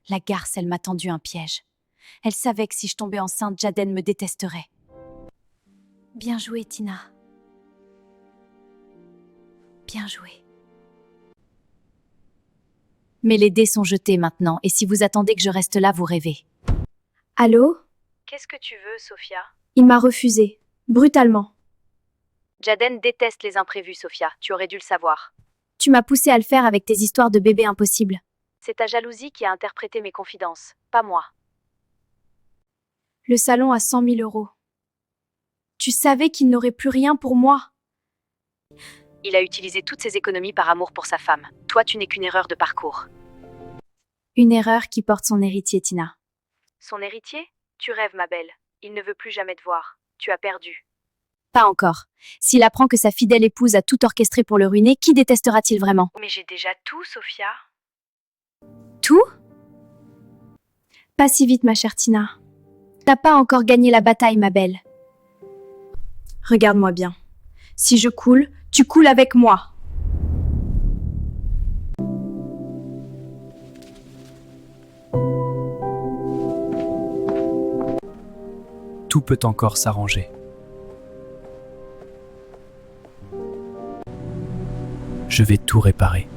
La garce, elle m'a tendu un piège. Elle savait que si je tombais enceinte, Jaden me détesterait. Bien joué, Tina. Bien joué. Mais les dés sont jetés maintenant, et si vous attendez que je reste là, vous rêvez. Allô? Qu'est-ce que tu veux, Sophia? Il m'a refusé, brutalement. Jaden déteste les imprévus, Sophia. Tu aurais dû le savoir. Tu m'as poussé à le faire avec tes histoires de bébés impossibles. C'est ta jalousie qui a interprété mes confidences, pas moi. Le salon à 100 000 euros. Tu savais qu'il n'aurait plus rien pour moi. Il a utilisé toutes ses économies par amour pour sa femme. Toi, tu n'es qu'une erreur de parcours. Une erreur qui porte son héritier, Tina. Son héritier? Tu rêves, ma belle. Il ne veut plus jamais te voir. Tu as perdu. Pas encore. S'il apprend que sa fidèle épouse a tout orchestré pour le ruiner, qui détestera-t-il vraiment? Mais j'ai déjà tout, Sophia. Tout? Pas si vite, ma chère Tina. T'as pas encore gagné la bataille, ma belle. Regarde-moi bien. Si je coule, tu coules avec moi. Tout peut encore s'arranger. Je vais tout réparer.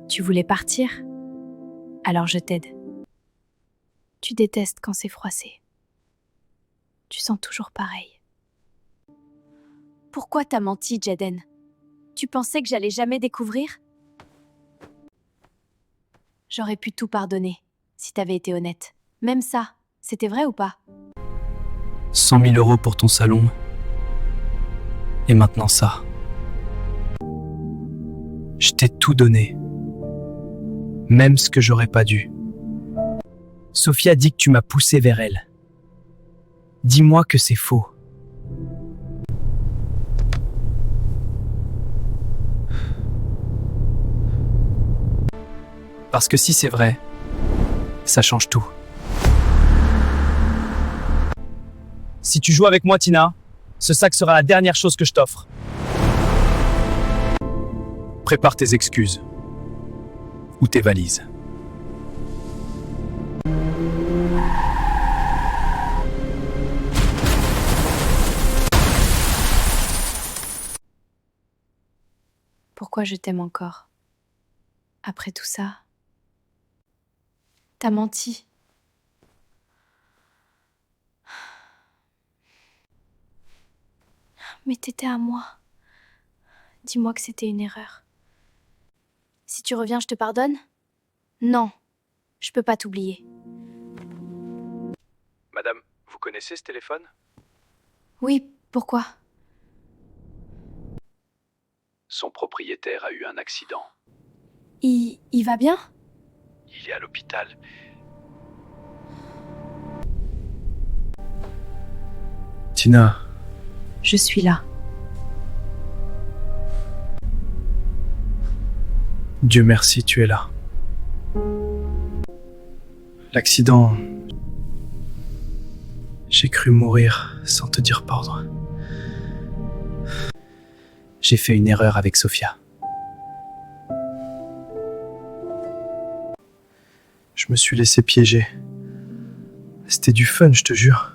Tu voulais partir? Alors je t'aide. Tu détestes quand c'est froissé. Tu sens toujours pareil. Pourquoi t'as menti, Jaden? Tu pensais que j'allais jamais découvrir? J'aurais pu tout pardonner, si t'avais été honnête. Même ça, c'était vrai ou pas? 100 000 euros pour ton salon. Et maintenant ça. Je t'ai tout donné. Même ce que j'aurais pas dû. Sophia dit que tu m'as poussé vers elle. Dis-moi que c'est faux. Parce que si c'est vrai, ça change tout. Si tu joues avec moi, Tina, ce sac sera la dernière chose que je t'offre. Prépare tes excuses. Ou tes valises. Pourquoi je t'aime encore? Après tout ça, t'as menti. Mais t'étais à moi. Dis-moi que c'était une erreur. Si tu reviens, je te pardonne? Non, je peux pas t'oublier. Madame, vous connaissez ce téléphone? Oui, pourquoi? Son propriétaire a eu un accident. Il va bien? Il est à l'hôpital. Tina, Je suis là. Dieu merci, tu es là. L'accident... J'ai cru mourir sans te dire pardon. J'ai fait une erreur avec Sophia. Je me suis laissé piéger. C'était du fun, je te jure.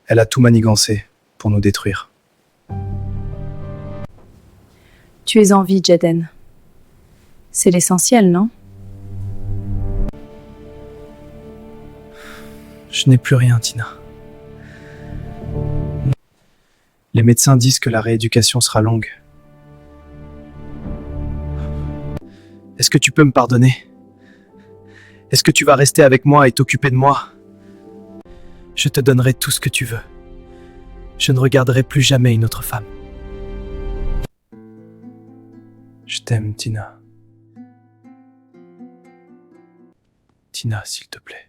Elle a tout manigancé pour nous détruire. Tu es en vie, Jaden. C'est l'essentiel, non? Je n'ai plus rien, Tina. Les médecins disent que la rééducation sera longue. Est-ce que tu peux me pardonner? Est-ce que tu vas rester avec moi et t'occuper de moi? Je te donnerai tout ce que tu veux. Je ne regarderai plus jamais une autre femme. Je t'aime, Tina. Tina, s'il te plaît.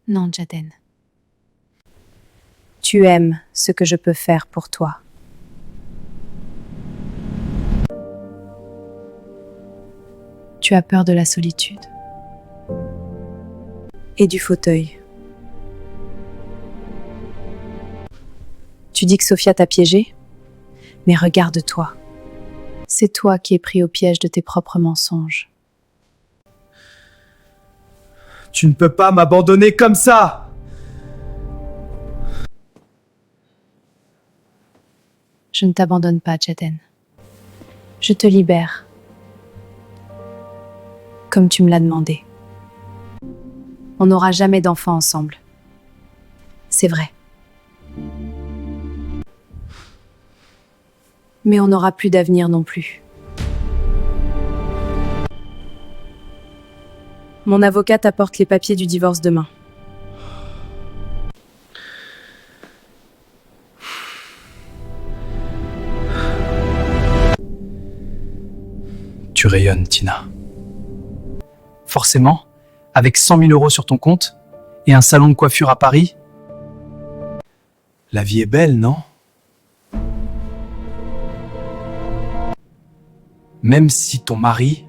Non, Jaden. Tu aimes ce que je peux faire pour toi. Tu as peur de la solitude. Et du fauteuil. Tu dis que Sophia t'a piégé? Mais regarde-toi. C'est toi qui es pris au piège de tes propres mensonges. Tu ne peux pas m'abandonner comme ça! Je ne t'abandonne pas, Jaden. Je te libère. Comme tu me l'as demandé. On n'aura jamais d'enfants ensemble. C'est vrai. Mais on n'aura plus d'avenir non plus. Mon avocat t'apporte les papiers du divorce demain. Tu rayonnes, Tina. Forcément, avec 100 000 € sur ton compte et un salon de coiffure à Paris, la vie est belle, non? Même si ton mari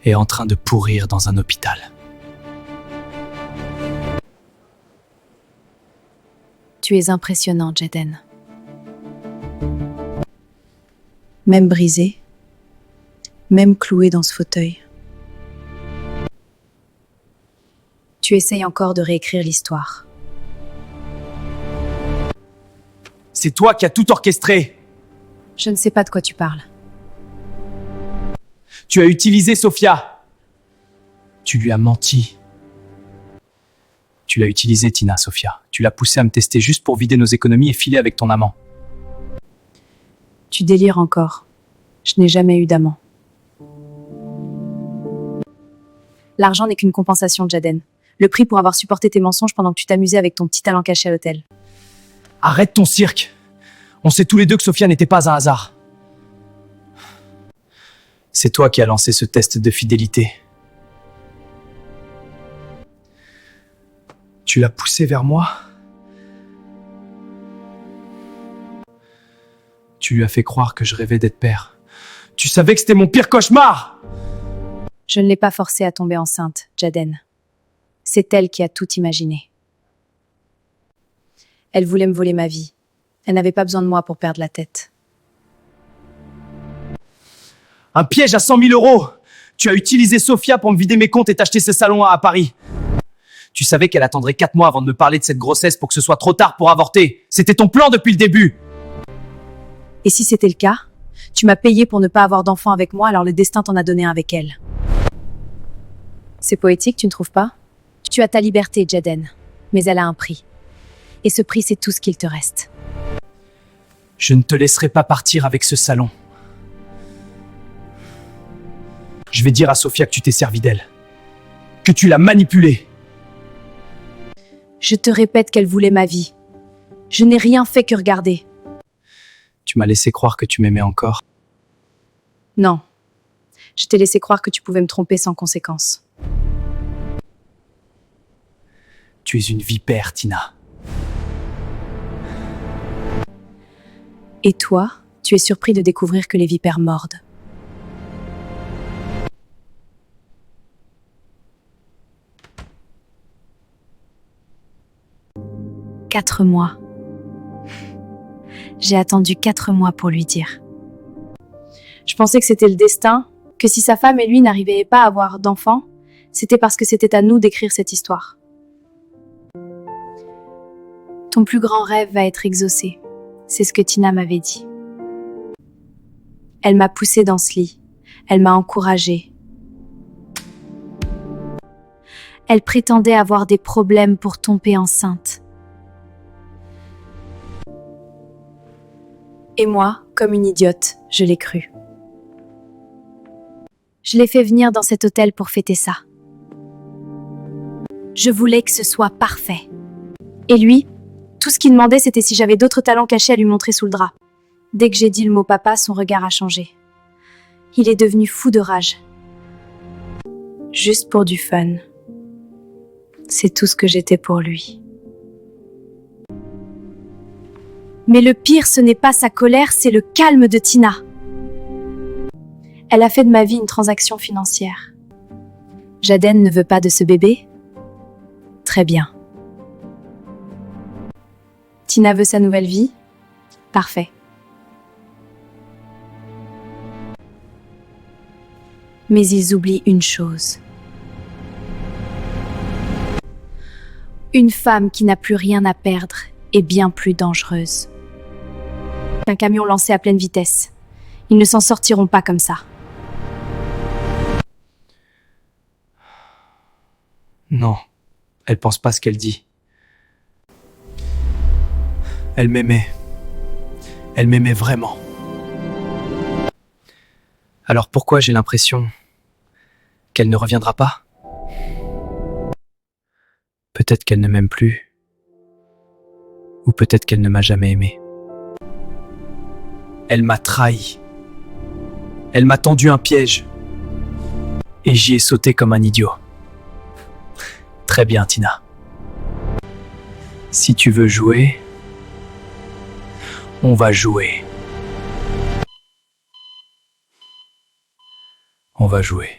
est en train de pourrir dans un hôpital. Tu es impressionnant, Jaden. Même brisé, même cloué dans ce fauteuil. Tu essayes encore de réécrire l'histoire. C'est toi qui as tout orchestré. Je ne sais pas de quoi tu parles. Tu as utilisé Sophia. Tu lui as menti. Tu l'as utilisé, Tina, Sophia. Tu l'as poussée à me tester juste pour vider nos économies et filer avec ton amant. Tu délires encore. Je n'ai jamais eu d'amant. L'argent n'est qu'une compensation, Jaden. Le prix pour avoir supporté tes mensonges pendant que tu t'amusais avec ton petit talent caché à l'hôtel. Arrête ton cirque. On sait tous les deux que Sophia n'était pas un hasard. C'est toi qui as lancé ce test de fidélité. Tu l'as poussée vers moi. Tu lui as fait croire que je rêvais d'être père. Tu savais que c'était mon pire cauchemar! Je ne l'ai pas forcée à tomber enceinte, Jaden. C'est elle qui a tout imaginé. Elle voulait me voler ma vie. Elle n'avait pas besoin de moi pour perdre la tête. Un piège à 100 000 €! Tu as utilisé Sophia pour me vider mes comptes et t'acheter ce salon à Paris. Tu savais qu'elle attendrait 4 mois avant de me parler de cette grossesse pour que ce soit trop tard pour avorter. C'était ton plan depuis le début! Et si c'était le cas, tu m'as payé pour ne pas avoir d'enfant avec moi, alors le destin t'en a donné un avec elle. C'est poétique, tu ne trouves pas? Tu as ta liberté, Jaden, mais elle a un prix. Et ce prix, c'est tout ce qu'il te reste. Je ne te laisserai pas partir avec ce salon. Je vais dire à Sophia que tu t'es servi d'elle. Que tu l'as manipulée. Je te répète qu'elle voulait ma vie. Je n'ai rien fait que regarder. Tu m'as laissé croire que tu m'aimais encore. Non. Je t'ai laissé croire que tu pouvais me tromper sans conséquence. Tu es une vipère, Tina. Et toi, tu es surpris de découvrir que les vipères mordent. « 4 mois. J'ai attendu 4 mois pour lui dire. Je pensais que c'était le destin, que si sa femme et lui n'arrivaient pas à avoir d'enfants, c'était parce que c'était à nous d'écrire cette histoire. Ton plus grand rêve va être exaucé. C'est ce que Tina m'avait dit. Elle m'a poussée dans ce lit. Elle m'a encouragée. Elle prétendait avoir des problèmes pour tomber enceinte. Et moi, comme une idiote, je l'ai cru. Je l'ai fait venir dans cet hôtel pour fêter ça. Je voulais que ce soit parfait. Et lui, tout ce qu'il demandait, c'était si j'avais d'autres talents cachés à lui montrer sous le drap. Dès que j'ai dit le mot papa, son regard a changé. Il est devenu fou de rage. Juste pour du fun. C'est tout ce que j'étais pour lui. Mais le pire, ce n'est pas sa colère, c'est le calme de Tina. Elle a fait de ma vie une transaction financière. Jaden ne veut pas de ce bébé? Très bien. Tina veut sa nouvelle vie? Parfait. Mais ils oublient une chose. Une femme qui n'a plus rien à perdre est bien plus dangereuse qu'un camion lancé à pleine vitesse. Ils ne s'en sortiront pas comme ça. Non, elle pense pas ce qu'elle dit. Elle m'aimait. Elle m'aimait vraiment. Alors pourquoi j'ai l'impression qu'elle ne reviendra pas? Peut-être qu'elle ne m'aime plus. Ou peut-être qu'elle ne m'a jamais aimé. Elle m'a trahi. Elle m'a tendu un piège. Et j'y ai sauté comme un idiot. Très bien, Tina. Si tu veux jouer, on va jouer. On va jouer.